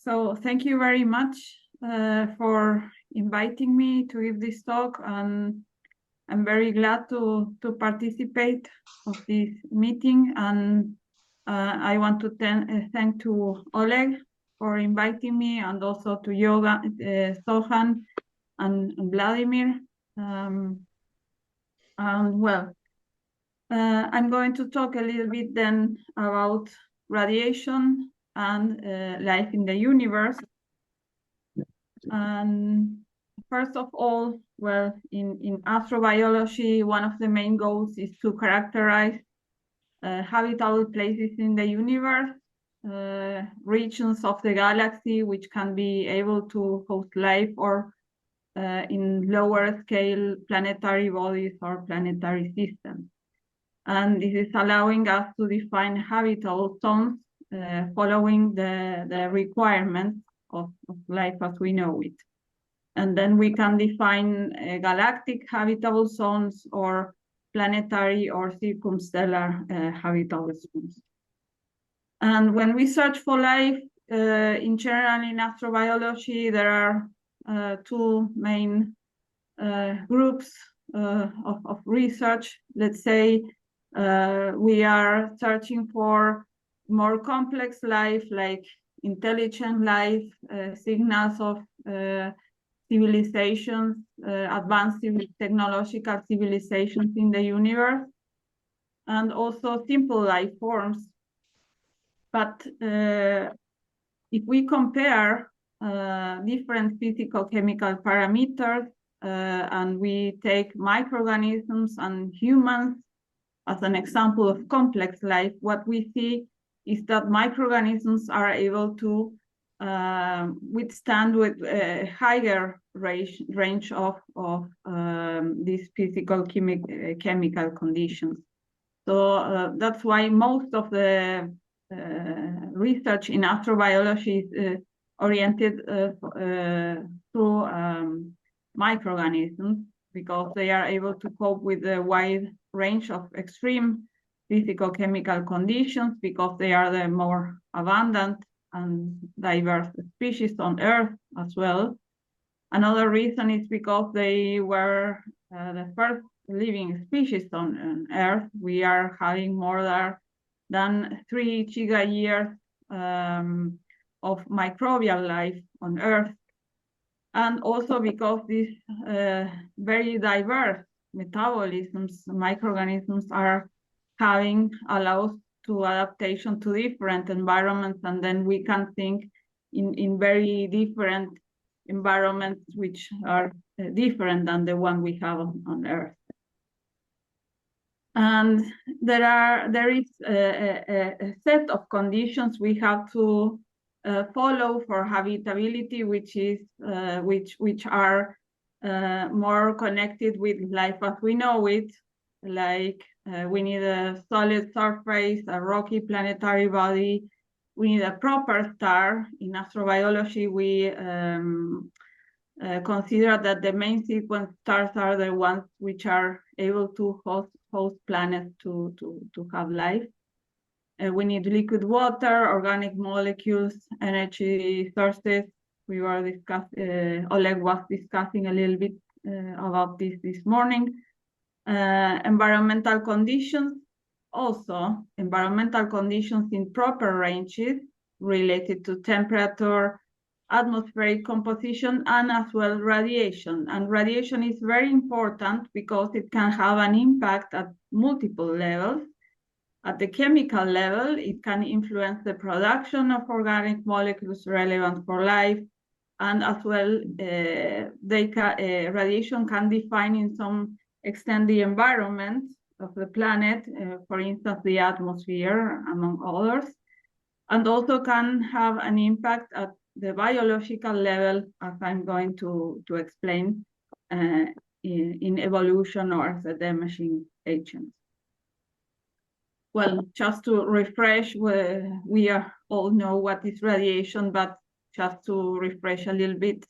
So thank you very much for inviting me to give this talk, and I'm very glad to participate of this meeting. And I want to thank to Oleg for inviting me, and also to Yoga, Sohan, and Vladimir. And well, I'm going to talk a little bit then about radiation and life in the universe. And first of all, well, in astrobiology, one of the main goals is to characterize habitable places in the universe, regions of the galaxy which can be able to host life, or in lower scale planetary bodies or planetary systems. And this is allowing us to define habitable zones following the requirements of life as we know it. And then we can define galactic habitable zones, or planetary or circumstellar habitable zones. And when we search for life, in general in astrobiology, there are two main groups of research. Let's say we are searching for more complex life, like intelligent life, signals of civilizations, advanced technological civilizations in the universe, and also simple life forms. But if we compare different physical-chemical parameters, and we take microorganisms and humans as an example of complex life, what we see is that microorganisms are able to withstand with a higher range of these physical-chemical conditions. So that's why most of the research in astrobiology is oriented through microorganisms, because they are able to cope with a wide range of extreme physical-chemical conditions, because they are the more abundant and diverse species on Earth as well. Another reason is because they were the first living species on Earth. We are having more than 3 giga-years of microbial life on Earth. And also because these very diverse metabolisms, microorganisms are having allows to adaptation to different environments, and then we can think in very different environments which are different than the one we have on Earth. And there is a set of conditions we have to follow for habitability, which are more connected with life as we know it. Like we need a solid surface, a rocky planetary body. We need a proper star. In astrobiology, we consider that the main sequence stars are the ones which are able to host planets to have life. We need liquid water, organic molecules, energy sources. We were Oleg was discussing a little bit about this morning. Environmental conditions, also environmental conditions in proper ranges related to temperature, atmospheric composition, and as well radiation. And radiation is very important because it can have an impact at multiple levels. At the chemical level, it can influence the production of organic molecules relevant for life, and as well, radiation can define in some extend the environment of the planet, for instance, the atmosphere, among others, and also can have an impact at the biological level, as I'm going to explain in evolution or as a damaging agent. Well, just to refresh, we all know what is radiation, but just to refresh a little bit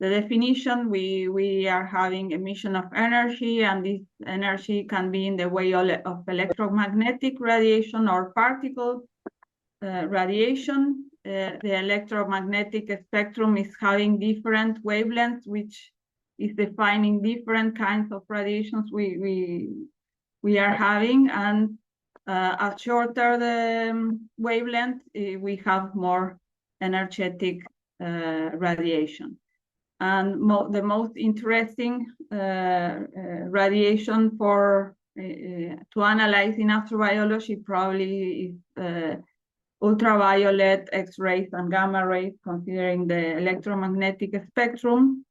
the definition, we are having emission of energy, and this energy can be in the way of electromagnetic radiation or particle radiation. the electromagnetic spectrum is having different wavelengths, which is defining different kinds of radiations we are having, and as shorter the wavelength, we have more energetic radiation. And the most interesting radiation for to analyze in astrobiology probably is ultraviolet, X-rays, and gamma rays, considering the electromagnetic spectrum.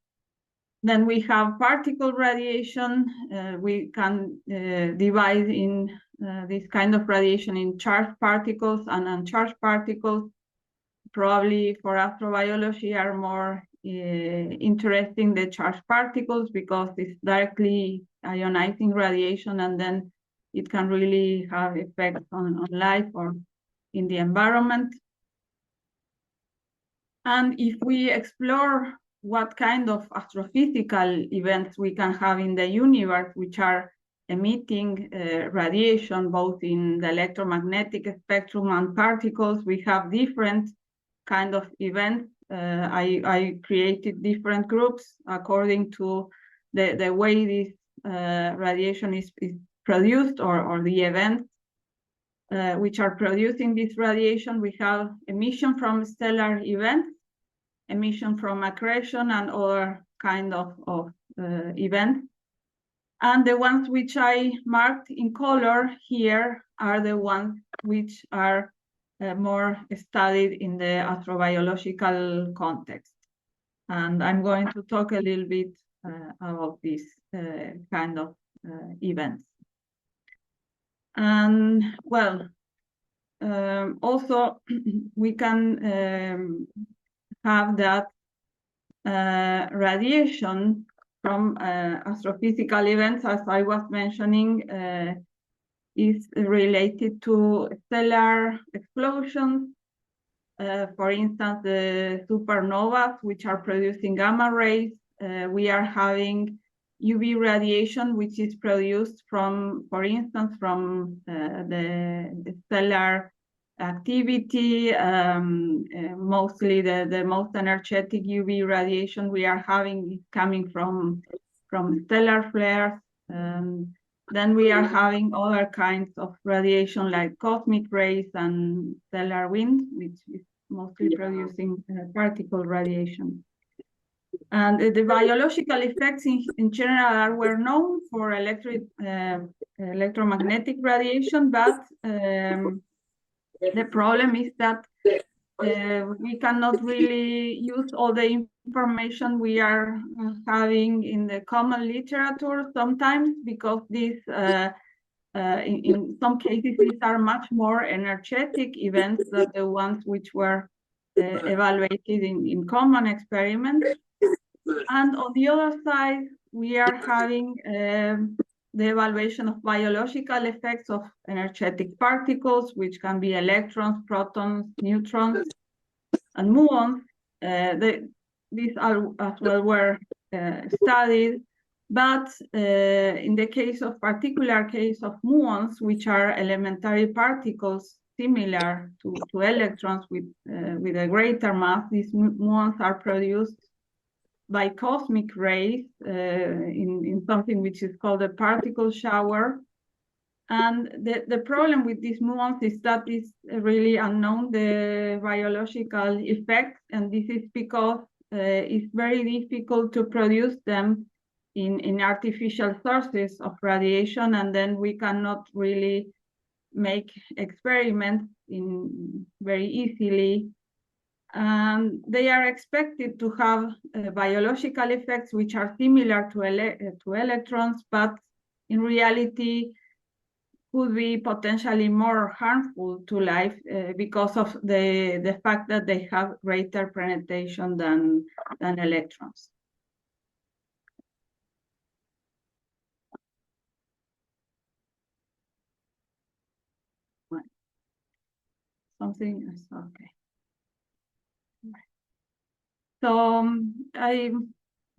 Then we have particle radiation. We can divide in this kind of radiation in charged particles and uncharged particles. Probably for astrobiology are more interesting the charged particles, because it's directly ionizing radiation, and then it can really have effects on life or in the environment. And if we explore what kind of astrophysical events we can have in the universe, which are emitting radiation both in the electromagnetic spectrum and particles, we have different kind of events. I created different groups according to the way this radiation is produced, or the events which are producing this radiation. We have emission from stellar events, emission from accretion, and other kind of events. And the ones which I marked in color here are the ones which are more studied in the astrobiological context. And I'm going to talk a little bit about this kind of events. And well, also we can have that radiation from astrophysical events, as I was mentioning, is related to stellar explosions. For instance, the supernovas, which are producing gamma rays. We are having UV radiation, which is produced from, for instance, from the stellar activity. Mostly the most energetic UV radiation we are having is coming from stellar flares. Then we are having other kinds of radiation like cosmic rays and stellar wind, which is mostly producing particle radiation. And the biological effects in general are well known for electromagnetic radiation, but the problem is that we cannot really use all the information we are having in the common literature sometimes, because these, in some cases, these are much more energetic events than the ones which were evaluated in common experiments. And on the other side, we are having the evaluation of biological effects of energetic particles, which can be electrons, protons, neutrons, and muons. These are as well were studied, but in the case of particular case of muons, which are elementary particles similar to electrons with a greater mass, these muons are produced by cosmic rays in something which is called a particle shower. And the problem with these muons is that it's really unknown, the biological effects, and this is because it's very difficult to produce them in artificial sources of radiation, and then we cannot really make experiments very easily. And they are expected to have biological effects which are similar to electrons, but in reality could be potentially more harmful to life because of the fact that they have greater penetration than electrons. Something is okay. So I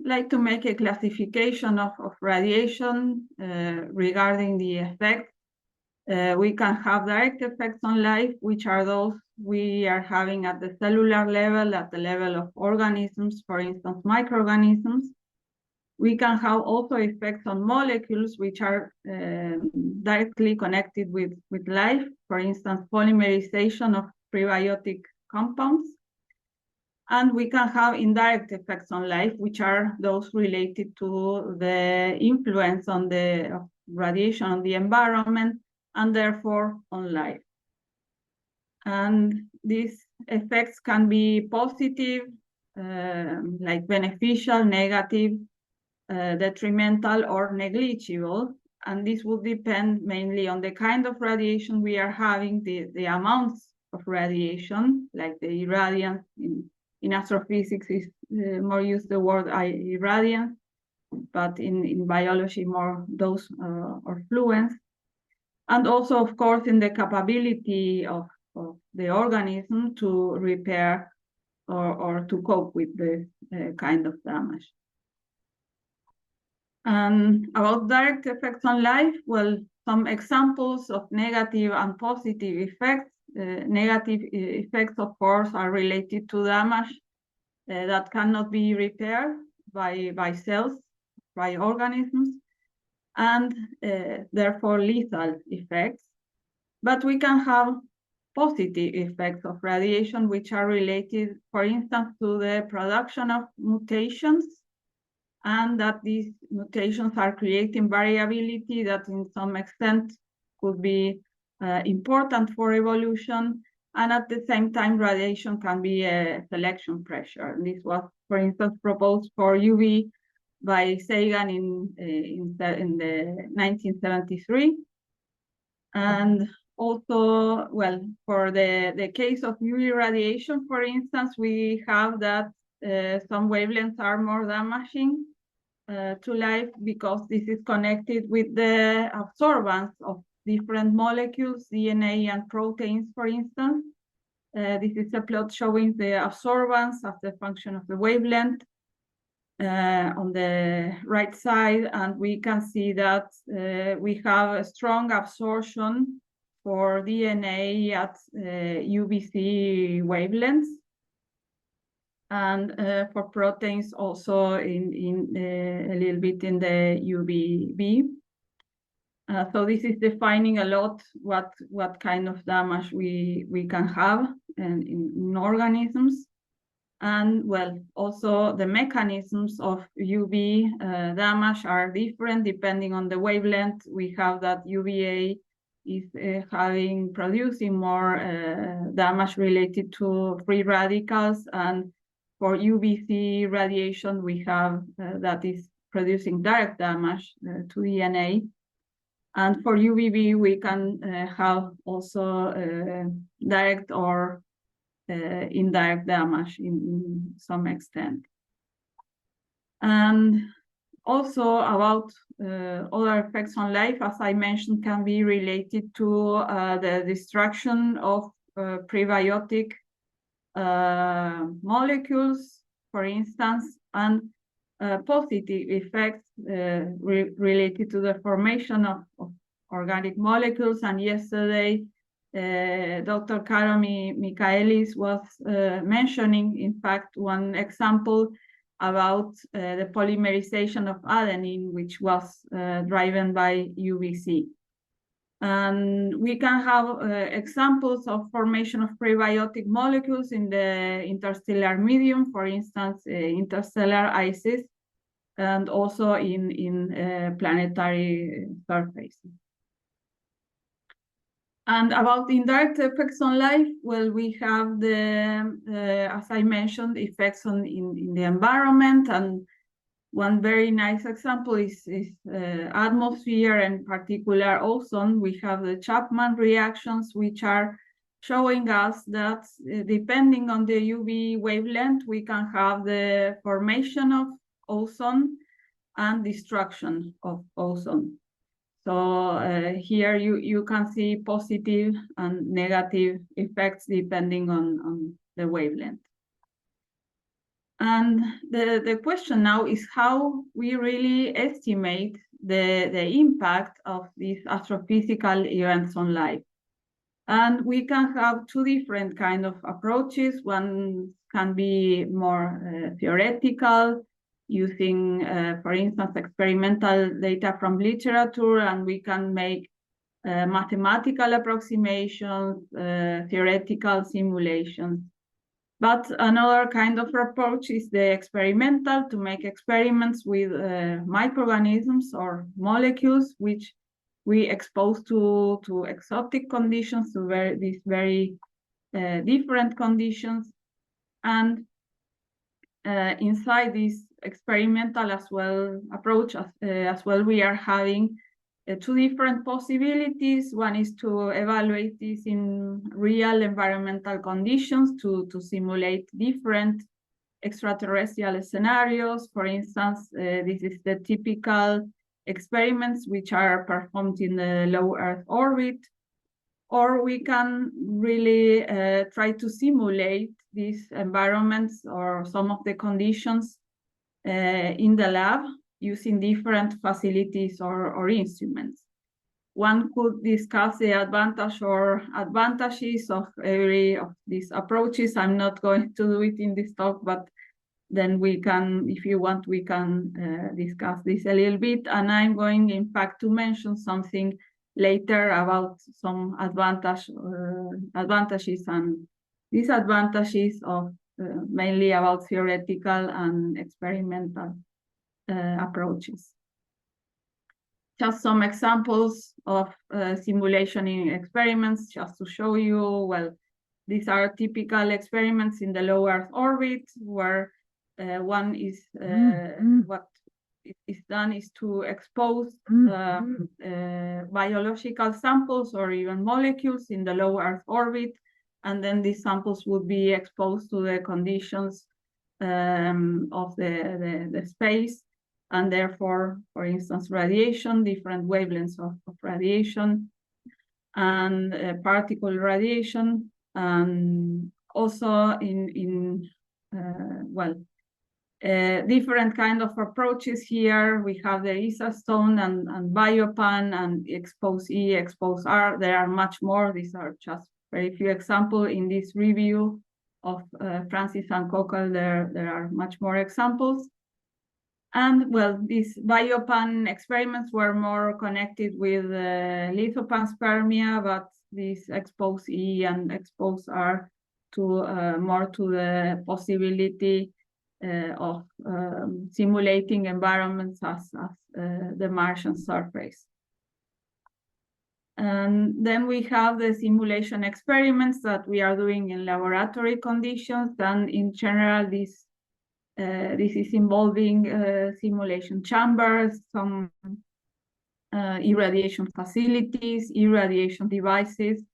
like to make a classification of radiation regarding the effects. We can have direct effects on life, which are those we are having at the cellular level, at the level of organisms, for instance, microorganisms. We can have also effects on molecules, which are directly connected with life, for instance, polymerization of prebiotic compounds. And we can have indirect effects on life, which are those related to the influence on the radiation on the environment and therefore on life. And these effects can be positive, like beneficial, negative, detrimental, or negligible. And this will depend mainly on the kind of radiation we are having, the amounts of radiation, like the irradiance. In astrophysics is more used the word irradiance, but in biology more dose or fluence. And also, of course, in the capability of the organism to repair or to cope with this kind of damage. And about direct effects on life, well, some examples of negative and positive effects. Negative effects, of course, are related to damage that cannot be repaired by cells, by organisms, and therefore lethal effects. But we can have positive effects of radiation, which are related, for instance, to the production of mutations, and that these mutations are creating variability that in some extent could be important for evolution. And at the same time, radiation can be a selection pressure. And this was, for instance, proposed for UV by Sagan in the 1973. And also, well, for the case of UV radiation, for instance, we have that some wavelengths are more damaging to life because this is connected with the absorbance of different molecules, DNA and proteins, for instance. This is a plot showing the absorbance as the function of the wavelength on the right side, and we can see that we have a strong absorption for DNA at UVC wavelengths, and for proteins also in a little bit in the UVB. So this is defining a lot what kind of damage we can have in organisms. And well, also the mechanisms of UV damage are different depending on the wavelength. We have that UVA is producing more damage related to free radicals, and for UVC radiation we have that is producing direct damage to DNA. And for UVB we can have also direct or indirect damage in some extent. And also about other effects on life, as I mentioned, can be related to the destruction of prebiotic molecules, for instance, and positive effects related to the formation of organic molecules. And yesterday, Dr. Caro Michaelis was mentioning, in fact, one example about the polymerization of adenine, which was driven by UVC. And we can have examples of formation of prebiotic molecules in the interstellar medium, for instance, interstellar ices, and also in planetary surfaces. And about indirect effects on life, well, we have the, as I mentioned, effects in the environment. And one very nice example is atmosphere, and particular ozone. We have the Chapman reactions, which are showing us that depending on the UV wavelength, we can have the formation of ozone and destruction of ozone. So here you can see positive and negative effects depending on the wavelength. And the question now is how we really estimate the impact of these astrophysical events on life. And we can have two different kind of approaches. One can be more theoretical, using, for instance, experimental data from literature, and we can make mathematical approximations, theoretical simulations. But another kind of approach is the experimental, to make experiments with microorganisms or molecules, which we expose to exotic conditions, to these very different conditions. And inside this experimental as well approach, as well, we are having two different possibilities. One is to evaluate this in real environmental conditions, to simulate different extraterrestrial scenarios. For instance, this is the typical experiments which are performed in the low Earth orbit. Or we can really try to simulate these environments or some of the conditions in the lab, using different facilities or instruments. One could discuss the advantages of every of these approaches. I'm not going to do it in this talk, but then we can, if you want, we can discuss this a little bit. And I'm going, in fact, to mention something later about some advantages and disadvantages of mainly about theoretical and experimental approaches. Just some examples of simulation in experiments, just to show you. Well, these are typical experiments in the low Earth orbit, where one is what is done is to expose biological samples or even molecules in the low Earth orbit, and then these samples would be exposed to the conditions of the space, and therefore, for instance, radiation, different wavelengths of radiation, and particle radiation, and also different kind of approaches here. We have the ISA stone and biopan and expose E, expose R. There are much more. These are just very few examples in this review of Francis and Cockle. There are much more examples. And well, these biopan experiments were more connected with lithopanspermia, but these expose E and expose R to more to the possibility of simulating environments as the Martian surface. And then we have the simulation experiments that we are doing in laboratory conditions, and in general, this is involving simulation chambers, some irradiation facilities, irradiation devices,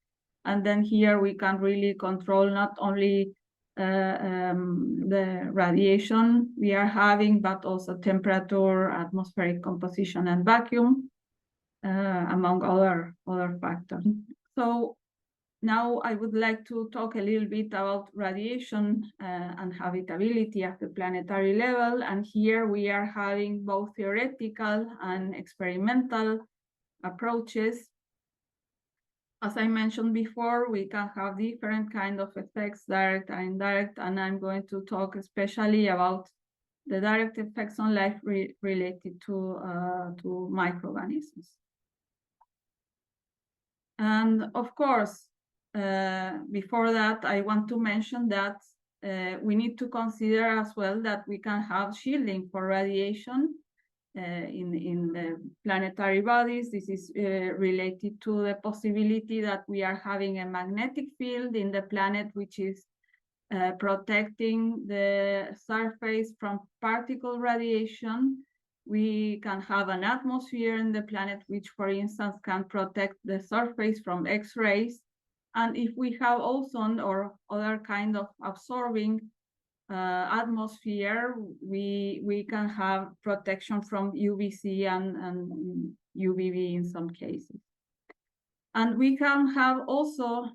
and then here we can really control not only the radiation we are having, but also temperature, atmospheric composition, and vacuum, among other factors. So now I would like to talk a little bit about radiation and habitability at the planetary level. And here we are having both theoretical and experimental approaches. As I mentioned before, we can have different kind of effects, direct and indirect, and I'm going to talk especially about the direct effects on life related to microorganisms. And of course, before that, I want to mention that we need to consider as well that we can have shielding for radiation in the planetary bodies. This is related to the possibility that we are having a magnetic field in the planet, which is protecting the surface from particle radiation. We can have an atmosphere in the planet, which, for instance, can protect the surface from X-rays. And if we have ozone or other kind of absorbing atmosphere, we can have protection from UVC and UVB in some cases. And we can have also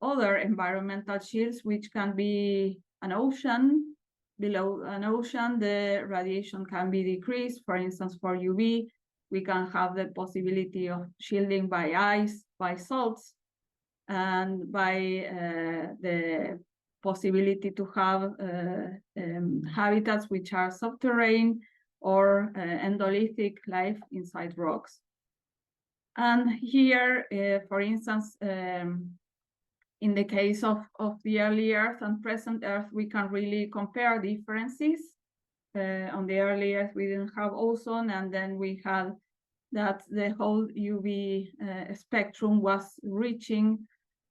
other environmental shields, which can be an ocean. Below an ocean, the radiation can be decreased. For instance, for UV, we can have the possibility of shielding by ice, by salts, and by the possibility to have habitats which are subterranean or endolithic life inside rocks. And here, for instance, in the case of the early Earth and present Earth, we can really compare differences. On the early Earth, we didn't have ozone, and then we had that the whole UV spectrum was reaching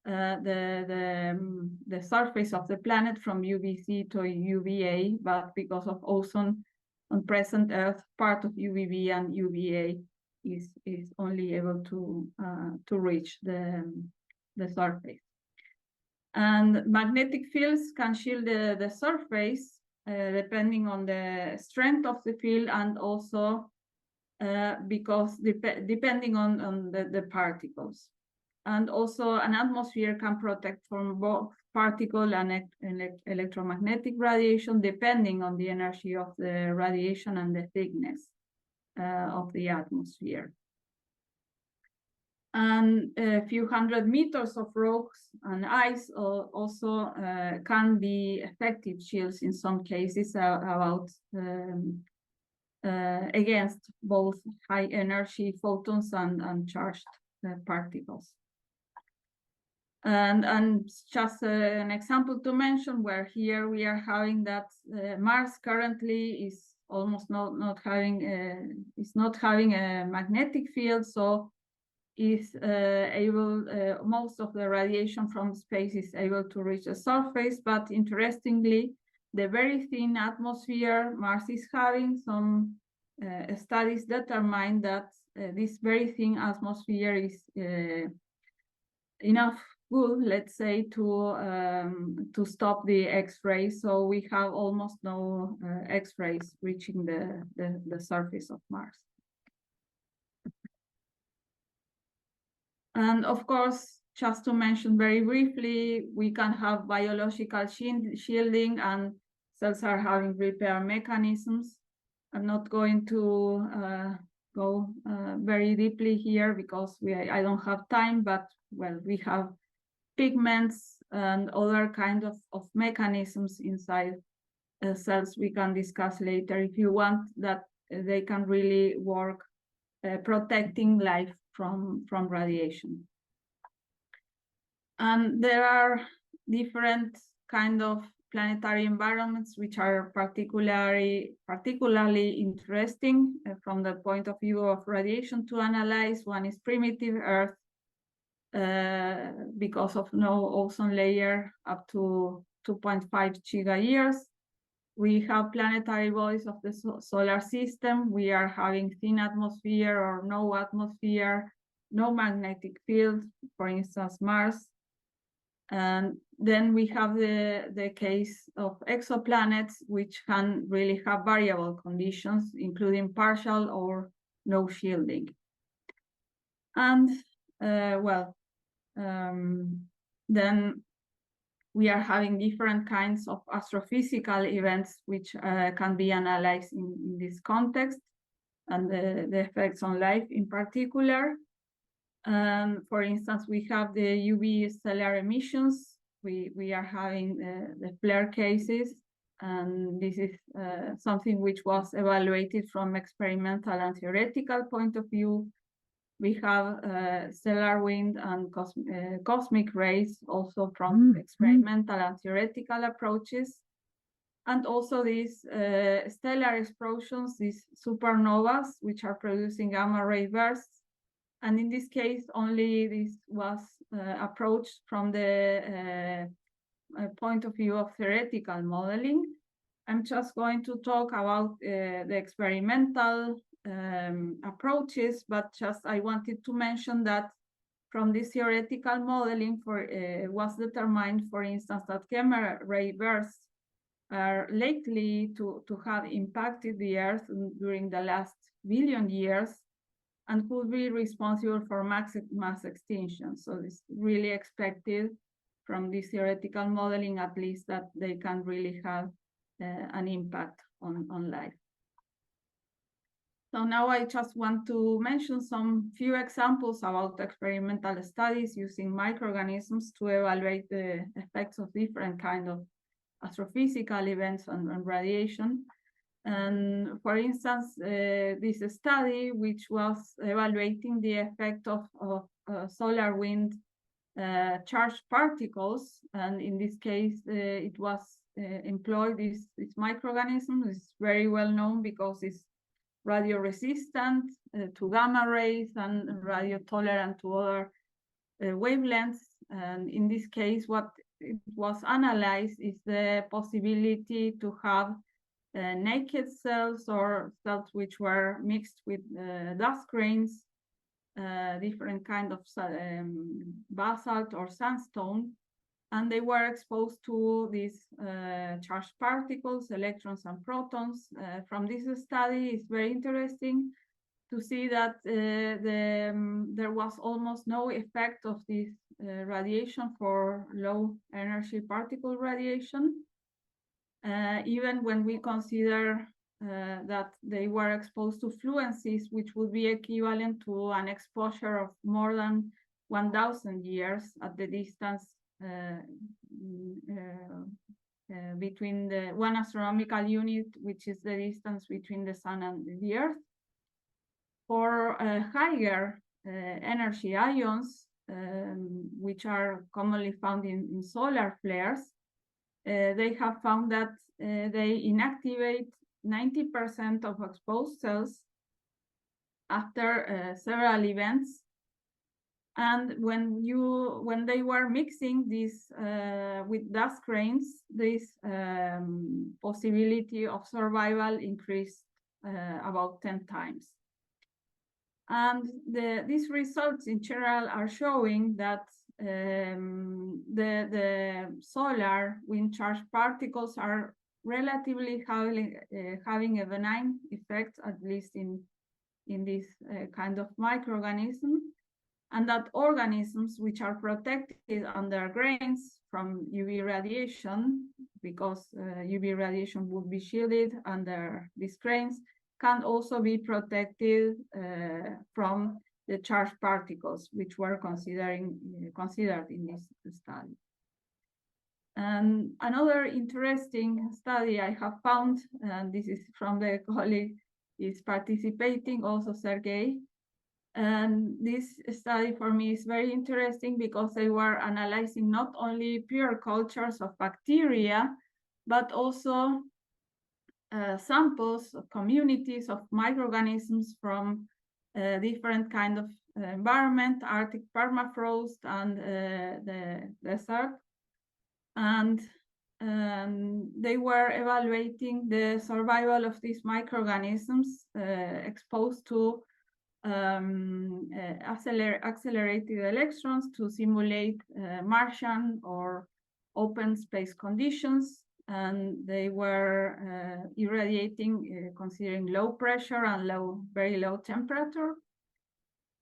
the surface of the planet from UVC to UVA, but because of ozone on present Earth, part of UVB and UVA is only able to reach the surface. And magnetic fields can shield the surface depending on the strength of the field, and also because depending on the particles. And also an atmosphere can protect from both particle and electromagnetic radiation, depending on the energy of the radiation and the thickness of the atmosphere. And a few hundred meters of rocks and ice also can be effective shields in some cases against both high energy photons and charged particles. And just an example to mention, where here we are having that Mars currently is almost not having a magnetic field, so is able, most of the radiation from space is able to reach the surface. But interestingly, the very thin atmosphere Mars is having, some studies determine that this very thin atmosphere is enough good, let's say, to stop the X-rays. So we have almost no X-rays reaching the surface of Mars. And of course, just to mention very briefly, we can have biological shielding, and cells are having repair mechanisms. I'm not going to go very deeply here because I don't have time, but well, we have pigments and other kind of mechanisms inside cells we can discuss later if you want, that they can really work protecting life from radiation. And there are different kind of planetary environments which are particularly interesting from the point of view of radiation to analyze. One is primitive Earth, because of no ozone layer up to 2.5 giga-years. We have planetary bodies of the solar system. We are having thin atmosphere or no atmosphere, no magnetic field, for instance, Mars. And then we have the case of exoplanets, which can really have variable conditions, including partial or no shielding. And then we are having different kinds of astrophysical events which can be analyzed in this context, and the effects on life in particular. For instance, we have the UV stellar emissions. We are having the flare cases, and this is something which was evaluated from experimental and theoretical point of view. We have stellar wind and cosmic rays, also from experimental and theoretical approaches. And also these stellar explosions, these supernovas, which are producing gamma ray bursts. And in this case, only this was approached from the point of view of theoretical modeling. I'm just going to talk about the experimental approaches, but just I wanted to mention that from this theoretical modeling was determined, for instance, that gamma ray bursts are likely to have impacted the Earth during the last billion years and could be responsible for mass extinction. So it's really expected from this theoretical modeling, at least, that they can really have an impact on life. So now I just want to mention some few examples about experimental studies using microorganisms to evaluate the effects of different kinds of astrophysical events and radiation. And for instance, this study, which was evaluating the effect of solar wind charged particles, and in this case, it was employed this microorganism. It's very well known because it's radio resistant to gamma rays and radio tolerant to other wavelengths. And in this case, what it was analyzed is the possibility to have naked cells or cells which were mixed with dust grains, different kind of basalt or sandstone, and they were exposed to these charged particles, electrons and protons. From this study, it's very interesting to see that there was almost no effect of this radiation for low energy particle radiation, even when we consider that they were exposed to fluencies, which would be equivalent to an exposure of more than 1,000 years at the distance between the one astronomical unit, which is the distance between the sun and the earth. For higher energy ions, which are commonly found in solar flares, they have found that they inactivate 90% of exposed cells after several events. And when they were mixing this with dust grains, this possibility of survival increased about 10 times. And these results in general are showing that the solar wind charged particles are relatively having a benign effect, at least in this kind of microorganism, and that organisms which are protected on their grains from UV radiation, because UV radiation would be shielded under these grains, can also be protected from the charged particles, which were considered in this study. And another interesting study I have found, and this is from the colleague is participating, also Sergey. And this study for me is very interesting because they were analyzing not only pure cultures of bacteria, but also samples of communities of microorganisms from different kind of environment, Arctic permafrost and the desert. And they were evaluating the survival of these microorganisms exposed to accelerated electrons to simulate Martian or open space conditions. And they were irradiating considering low pressure and very low temperature.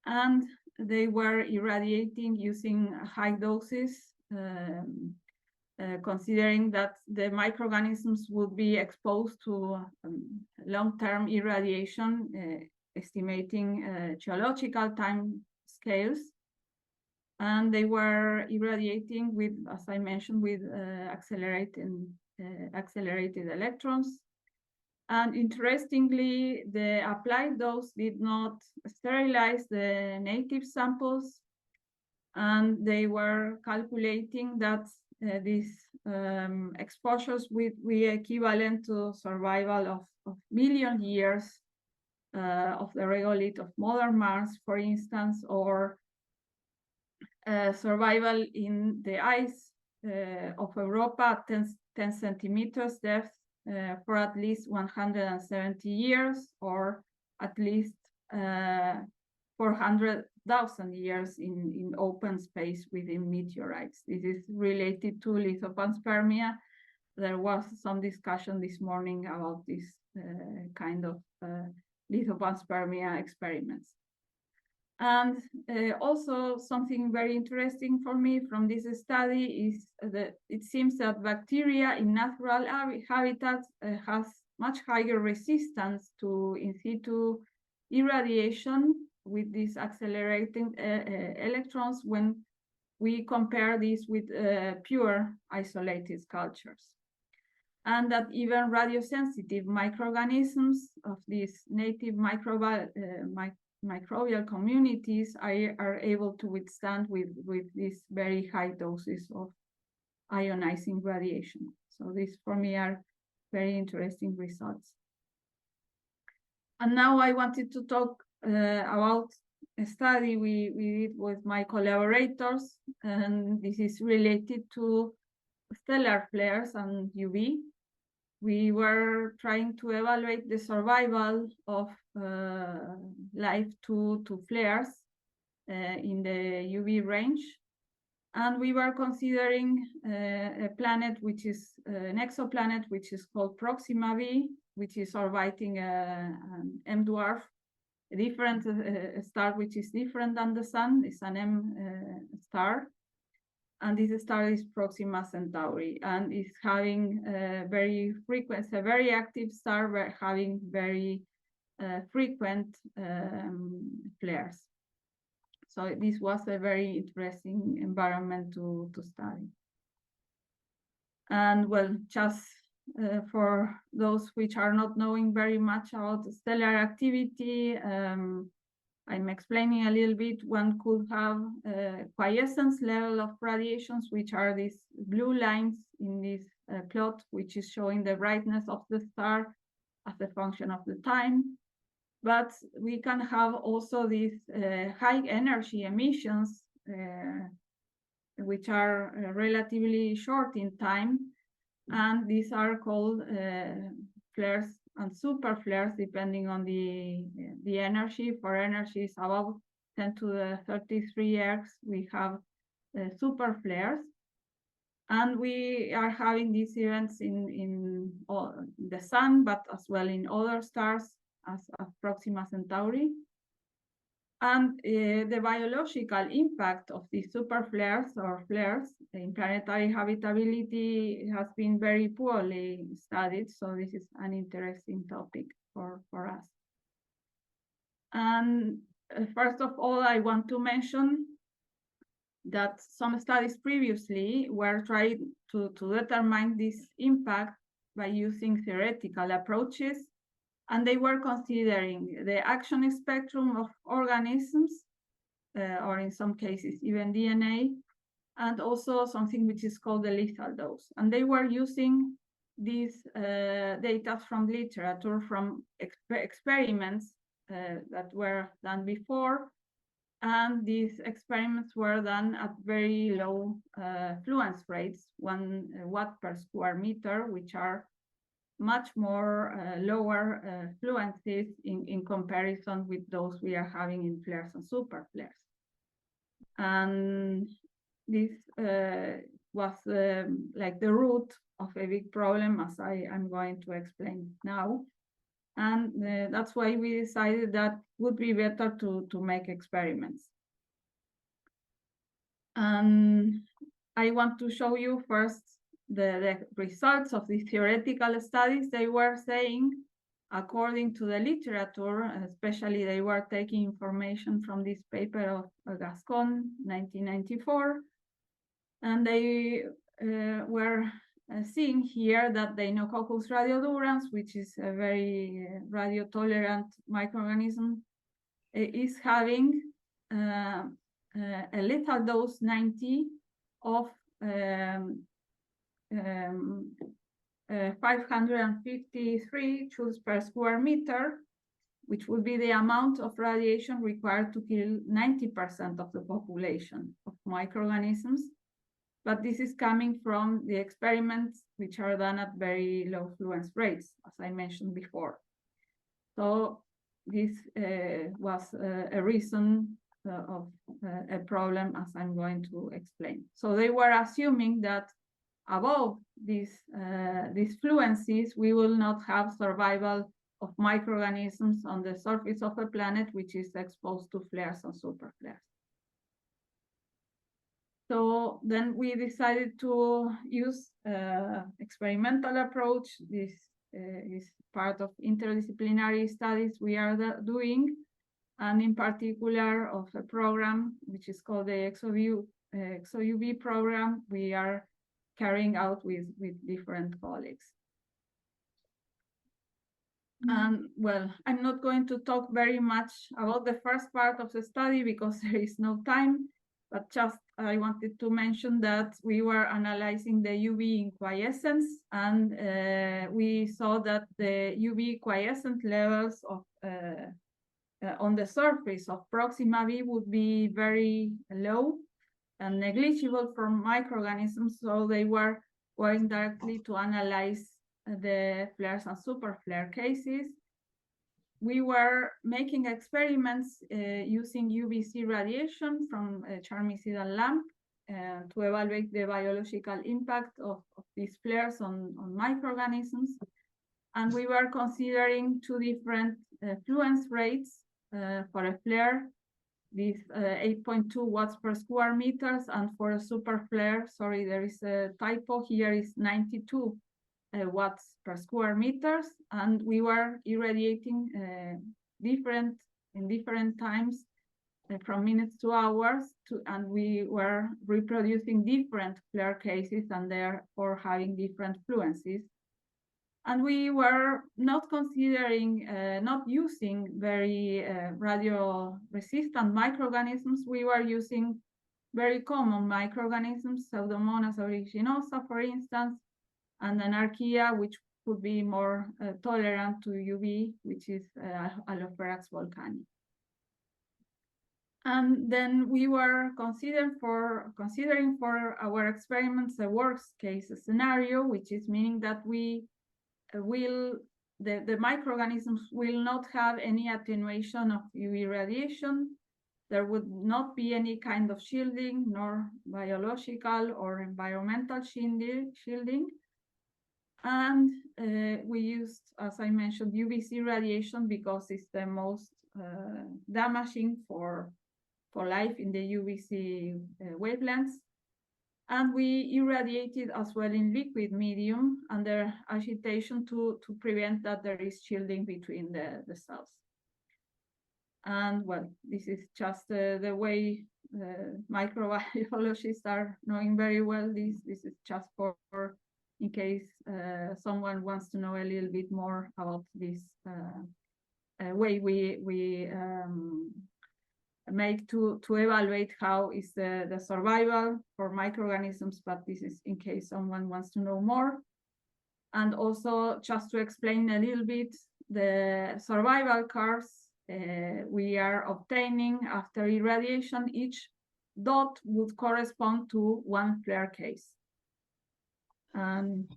And they were irradiating using high doses, considering that the microorganisms would be exposed to long-term irradiation, estimating geological time scales. And they were irradiating with, as I mentioned, with accelerated electrons. And interestingly, the applied dose did not sterilize the native samples. And they were calculating that these exposures would be equivalent to survival of million years of the regolith of modern Mars, for instance, or survival in the ice of Europa, 10 centimeters depth for at least 170 years, or at least 400,000 years in open space within meteorites. This is related to lithopanspermia. There was some discussion this morning about this kind of lithopanspermia experiments. And also something very interesting for me from this study is that it seems that bacteria in natural habitats has much higher resistance to in situ irradiation with these accelerating electrons when we compare this with pure isolated cultures. And that even radiosensitive microorganisms of these native microbial communities are able to withstand with these very high doses of ionizing radiation. So these for me are very interesting results. And now I wanted to talk about a study we did with my collaborators, and this is related to stellar flares and UV. We were trying to evaluate the survival of life to flares in the UV range. And we were considering a planet, which is an exoplanet, which is called Proxima b, which is orbiting an M dwarf, a different star, which is different than the Sun. It's an M star. And this star is Proxima Centauri, and is having very frequent, it's a very active star, having very frequent flares. So this was a very interesting environment to study. And well, just for those which are not knowing very much about stellar activity, I'm explaining a little bit. One could have a quiescence level of radiations, which are these blue lines in this plot, which is showing the brightness of the star as a function of the time. But we can have also these high energy emissions, which are relatively short in time. And these are called flares and super flares, depending on the energy. For energy is about 10 to the 33 ergs, we have super flares. And we are having these events in the Sun, but as well in other stars, as Proxima Centauri. And the biological impact of these super flares or flares in planetary habitability has been very poorly studied. So this is an interesting topic for us. And first of all, I want to mention that some studies previously were trying to determine this impact by using theoretical approaches. And they were considering the action spectrum of organisms, or in some cases even DNA, and also something which is called the lethal dose. And they were using these data from literature, from experiments that were done before. And these experiments were done at very low fluence rates, 1 watt per square meter, which are much more lower fluencies in comparison with those we are having in flares and super flares. And this was like the root of a big problem, as I'm going to explain now. And that's why we decided that would be better to make experiments. And I want to show you first the results of these theoretical studies. They were saying, according to the literature, especially they were taking information from this paper of Gascon, 1994, and they were seeing here that the Inococcus radiodurans, which is a very radio-tolerant microorganism, is having a lethal dose 90 of 553 joules per square meter, which would be the amount of radiation required to kill 90% of the population of microorganisms. But this is coming from the experiments which are done at very low fluence rates, as I mentioned before. So this was a reason of a problem, as I'm going to explain. So they were assuming that above these fluencies, we will not have survival of microorganisms on the surface of a planet which is exposed to flares and super flares. So then we decided to use experimental approach. This is part of interdisciplinary studies we are doing, and in particular of a program which is called the XOUB program we are carrying out with different colleagues. And well, I'm not going to talk very much about the first part of the study because there is no time, but just I wanted to mention that we were analyzing the UV quiescence, and we saw that the UV quiescent levels of on the surface of Proxima b would be very low and negligible for microorganisms, so they were going directly to analyze the flares and superflare cases. We were making experiments using UVC radiation from a charmicidal lamp to evaluate the biological impact of these flares on microorganisms. And we were considering two different fluence rates for a flare, this 8.2 watts per square meters, and for a superflare, sorry, there is a typo here, is 92 watts per square meters, and we were irradiating in different times from minutes to hours, and we were reproducing different flare cases and therefore having different fluencies. And we were not considering, not using very radio-resistant microorganisms. We were using very common microorganisms, Pseudomonas aeruginosa, for instance, and Anarchaea, which could be more tolerant to UV, which is Alopherax volcani. And then we were considering for our experiments a worst case scenario, which is meaning that we the microorganisms will not have any attenuation of UV radiation. There would not be any kind of shielding, nor biological or environmental shielding. And we used, as I mentioned, UVC radiation because it's the most damaging for life in the UVC wavelengths. And we irradiated as well in liquid medium under agitation to prevent that there is shielding between the cells. And well, this is just the way microbiologists are knowing very well. This is just for in case someone wants to know a little bit more about this way we make to evaluate how is the survival for microorganisms, but this is in case someone wants to know more. And also just to explain a little bit the survival curves we are obtaining after irradiation. Each dot would correspond to one flare case. And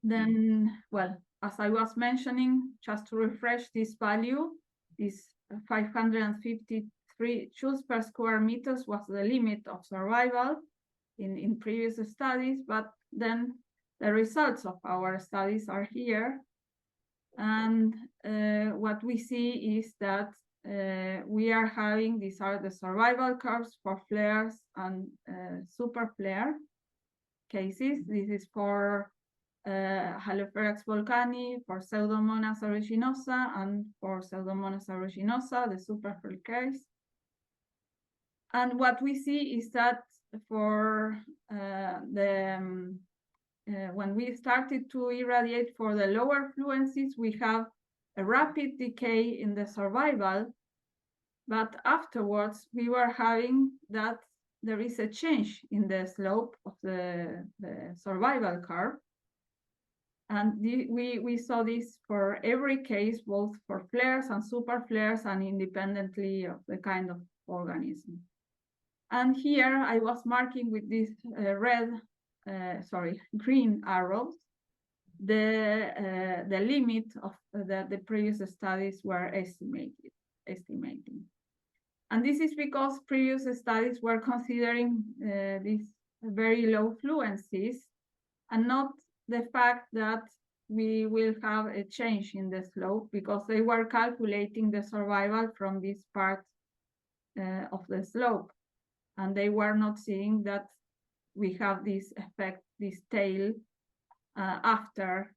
then, well, as I was mentioning, just to refresh this value, this 553 joules per square meters was the limit of survival in previous studies, but then the results of our studies are here. And what we see is that we are having, these are the survival curves for flares and superflare cases. This is for Alopherax volcani, for Pseudomonas aeruginosa, and for Pseudomonas aeruginosa, the superflare case. And what we see is that for when we started to irradiate for the lower fluencies, we have a rapid decay in the survival, but afterwards we were having that there is a change in the slope of the survival curve. And we saw this for every case, both for flares and superflares and independently of the kind of organism. And here I was marking with this green arrows, the limit of the previous studies were estimating. And this is because previous studies were considering these very low fluencies and not the fact that we will have a change in the slope, because they were calculating the survival from this part of the slope. And they were not seeing that we have this effect, this tail, after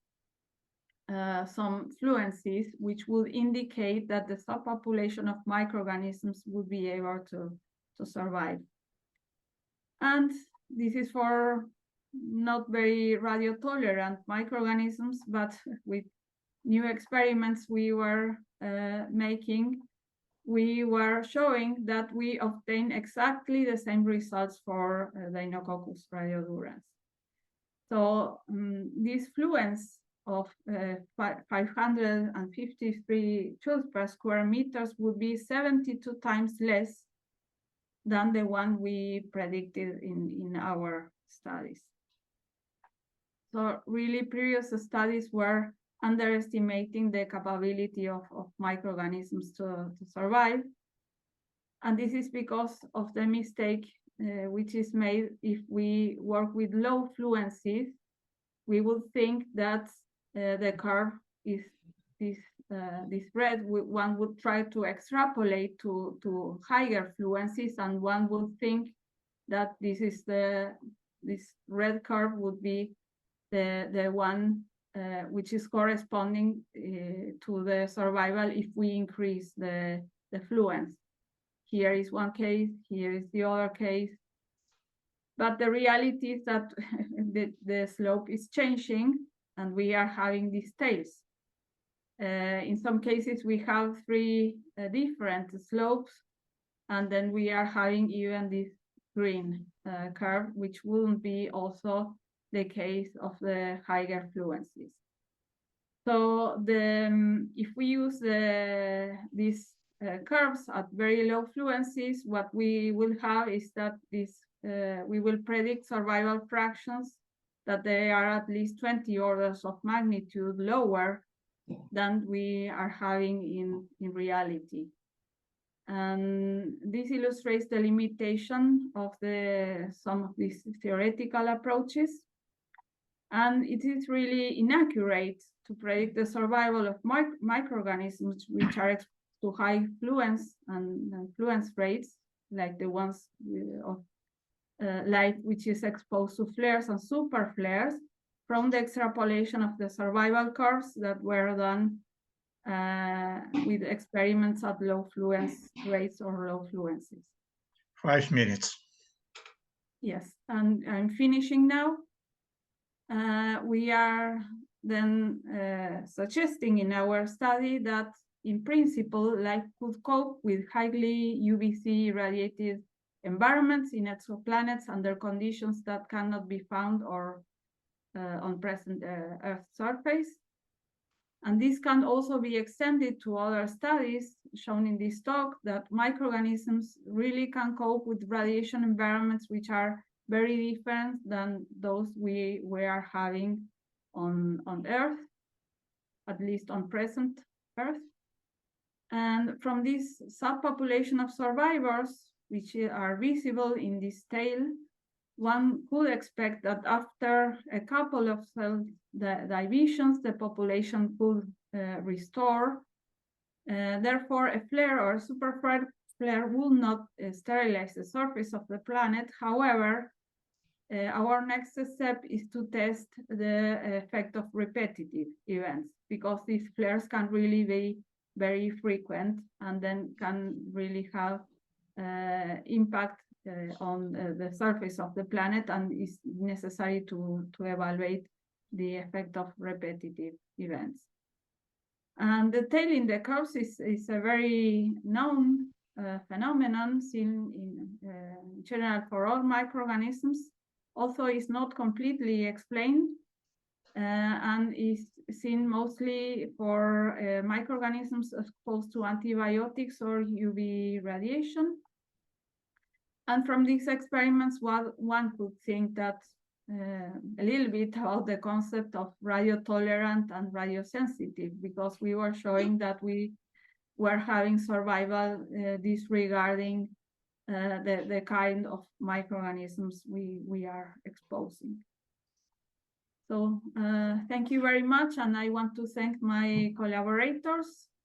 some fluencies, which would indicate that the subpopulation of microorganisms would be able to survive. And this is for not very radio-tolerant microorganisms, but with new experiments we were making, we were showing that we obtain exactly the same results for Deinococcus radiodurans. So this fluence of 553 joules per square meters would be 72 times less than the one we predicted in our studies. So really previous studies were underestimating the capability of microorganisms to survive. And this is because of the mistake which is made if we work with low fluencies. We would think that the curve is this red. One would try to extrapolate to higher fluencies, and one would think that this red curve would be the one which is corresponding to the survival if we increase the fluence. Here is one case, here is the other case. But the reality is that the slope is changing and we are having these tails. In some cases, we have 3 different slopes, and then we are having even this green curve, which wouldn't be also the case of the higher fluencies. So if we use these curves at very low fluencies, what we will have is that we will predict survival fractions that they are at least 20 orders of magnitude lower than we are having in reality. And this illustrates the limitation of some of these theoretical approaches. And it is really inaccurate to predict the survival of microorganisms which are exposed to high fluence and fluence rates, like the ones of light which is exposed to flares and super flares, from the extrapolation of the survival curves that were done with experiments at low fluence rates or low fluencies. 5 minutes. Yes, and I'm finishing now. We are then suggesting in our study that in principle, life could cope with highly UVC radiated environments in exoplanets under conditions that cannot be found or on present Earth's surface. And this can also be extended to other studies shown in this talk, that microorganisms really can cope with radiation environments which are very different than those we are having on Earth, at least on present Earth. And from this subpopulation of survivors, which are visible in this tail, one could expect that after a couple of cell divisions, the population could restore. Therefore, a flare or a super flare will not sterilize the surface of the planet. However, our next step is to test the effect of repetitive events, because these flares can really be very frequent and then can really have impact on the surface of the planet, and is necessary to evaluate the effect of repetitive events. And the tail in the curves is a very known phenomenon seen in general for all microorganisms, although it's not completely explained, and is seen mostly for microorganisms exposed to antibiotics or UV radiation. And from these experiments, one could think that a little bit about the concept of radiotolerant and radiosensitive, because we were showing that we were having survival disregarding the kind of microorganisms we are exposing. So thank you very much, and I want to thank my collaborators,